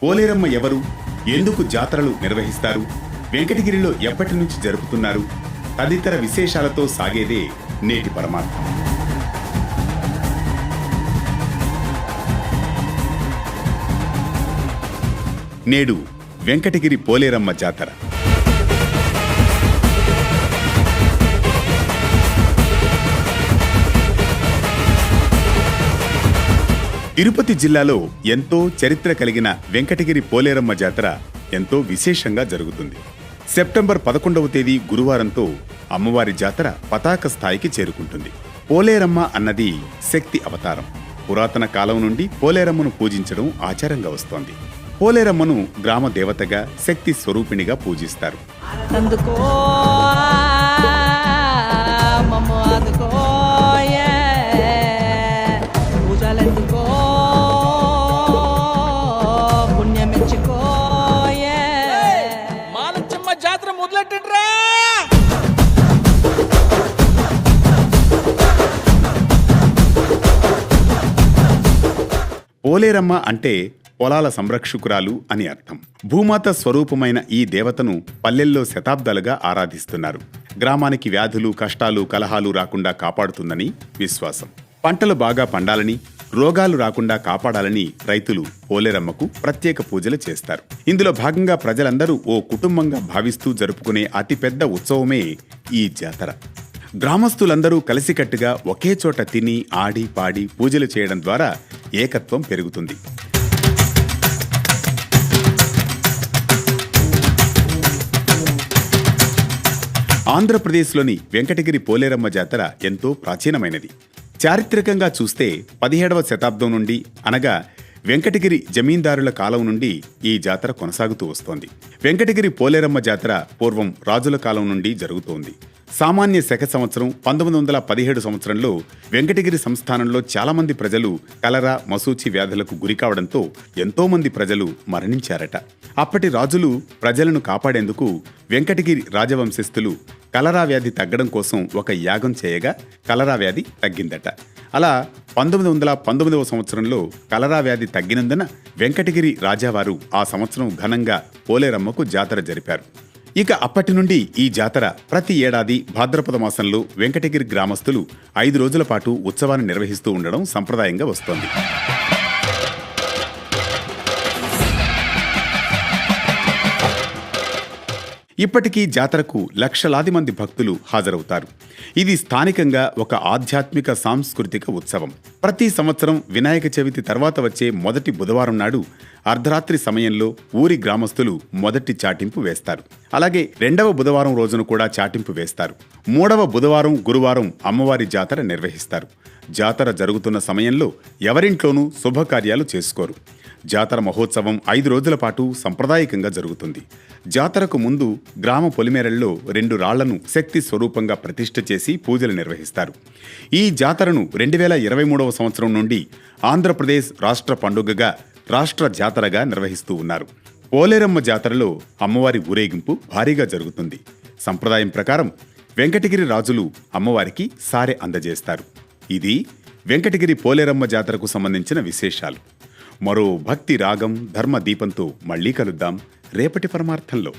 పోలేరమ్మ ఎవరు, ఎందుకు జాతరలు నిర్వహిస్తారు, వెంకటగిరిలో ఎప్పటి నుంచి జరుపుతున్నారు తదితర విశేషాలతో సాగేదే నేటి పరమార్థం. నేడు వెంకటగిరి పోలేరమ్మ జాతర. తిరుపతి జిల్లాలో ఎంతో చరిత్ర కలిగిన వెంకటగిరి పోలేరమ్మ జాతర ఎంతో విశేషంగా జరుగుతుంది. సెప్టెంబర్ 11వ తేదీ గురువారంతో అమ్మవారి జాతర పతాక స్థాయికి చేరుకుంటుంది. పోలేరమ్మ అన్నది శక్తి అవతారం. పురాతన కాలం నుండి పోలేరమ్మను పూజించడం ఆచారంగా వస్తోంది. పోలేరమ్మను గ్రామ దేవతగా, శక్తి స్వరూపిణిగా పూజిస్తారు. జాతర మొదలెట్టండిరా. పోలేరమ్మ అంటే పొలాల సంరక్షకురాలు అని అర్థం. భూమాత స్వరూపమైన ఈ దేవతను పల్లెల్లో శతాబ్దాలుగా ఆరాధిస్తున్నారు. గ్రామానికి వ్యాధులు, కష్టాలు, కలహాలు రాకుండా కాపాడుతుందని విశ్వాసం. పంటలు బాగా పండాలని, రోగాలు రాకుండా కాపాడాలని రైతులు పోలేరమ్మకు ప్రత్యేక పూజలు చేస్తారు. ఇందులో భాగంగా ప్రజలందరూ ఓ కుటుంబంగా భావిస్తూ జరుపుకునే అతిపెద్ద ఉత్సవమే ఈ జాతర. గ్రామస్తులందరూ కలిసికట్టుగా ఒకే చోట తిని, ఆడి, పాడి పూజలు చేయడం ద్వారా ఏకత్వం పెరుగుతుంది. ఆంధ్రప్రదేశ్లోని వెంకటగిరి పోలేరమ్మ జాతర ఎంతో ప్రాచీనమైనది. చారిత్రకంగా చూస్తే 17వ శతాబ్దం నుండి, అనగా వెంకటగిరి జమీందారుల కాలం నుండి ఈ జాతర కొనసాగుతూ వస్తోంది. వెంకటగిరి పోలేరమ్మ జాతర పూర్వం రాజుల కాలం నుండి జరుగుతోంది. సామాన్య శక సంవత్సరం 1917 సంవత్సరంలో వెంకటగిరి సంస్థానంలో చాలామంది ప్రజలు కలరా, మసూచి వ్యాధులకు గురికావడంతో ఎంతోమంది ప్రజలు మరణించారట. అప్పటి రాజులు ప్రజలను కాపాడేందుకు వెంకటగిరి రాజవంశస్థులు కలరా వ్యాధి తగ్గడం కోసం ఒక యాగం చేయగా కలరా వ్యాధి తగ్గిందట. అలా 1919వ సంవత్సరంలో కలరా వ్యాధి తగ్గినందున వెంకటగిరి రాజావారు ఆ సంవత్సరం ఘనంగా పోలేరమ్మకు జాతర జరిపారు. ఇక అప్పటి నుండి ఈ జాతర ప్రతి ఏడాది భాద్రపద మాసంలో వెంకటగిరి గ్రామస్తులు 5 రోజుల పాటు ఉత్సవాన్ని నిర్వహిస్తూ ఉండడం సంప్రదాయంగా వస్తోంది. ఇప్పటికీ జాతరకు లక్షలాది మంది భక్తులు హాజరవుతారు. ఇది స్థానికంగా ఒక ఆధ్యాత్మిక, సాంస్కృతిక ఉత్సవం. ప్రతి సంవత్సరం వినాయక చవితి తర్వాత వచ్చే మొదటి బుధవారం నాడు అర్ధరాత్రి సమయంలో ఊరి గ్రామస్తులు మొదటి చాటింపు వేస్తారు. అలాగే 2వ బుధవారం రోజున కూడా చాటింపు వేస్తారు. 3వ బుధవారం, గురువారం అమ్మవారి జాతర నిర్వహిస్తారు. జాతర జరుగుతున్న సమయంలో ఎవరింట్లోనూ శుభకార్యాలు చేసుకోరు. జాతర మహోత్సవం 5 రోజుల పాటు సంప్రదాయకంగా జరుగుతుంది. జాతరకు ముందు గ్రామ పొలిమేరల్లో 2 రాళ్లను శక్తి స్వరూపంగా ప్రతిష్ఠ చేసి పూజలు నిర్వహిస్తారు. ఈ జాతరను 2023వ సంవత్సరం నుండి ఆంధ్రప్రదేశ్ రాష్ట్ర పండుగగా, రాష్ట్ర జాతరగా నిర్వహిస్తూ ఉన్నారు. పోలేరమ్మ జాతరలో అమ్మవారి ఊరేగింపు భారీగా జరుగుతుంది. సంప్రదాయం ప్రకారం వెంకటగిరి రాజులు అమ్మవారికి సారె అందజేస్తారు. ఇది వెంకటగిరి పోలేరమ్మ జాతరకు సంబంధించిన విశేషాలు. మరో భక్తి రాగం, ధర్మ దీపంతో మళ్లీ కలుద్దాం రేపటి పరమార్థంలో.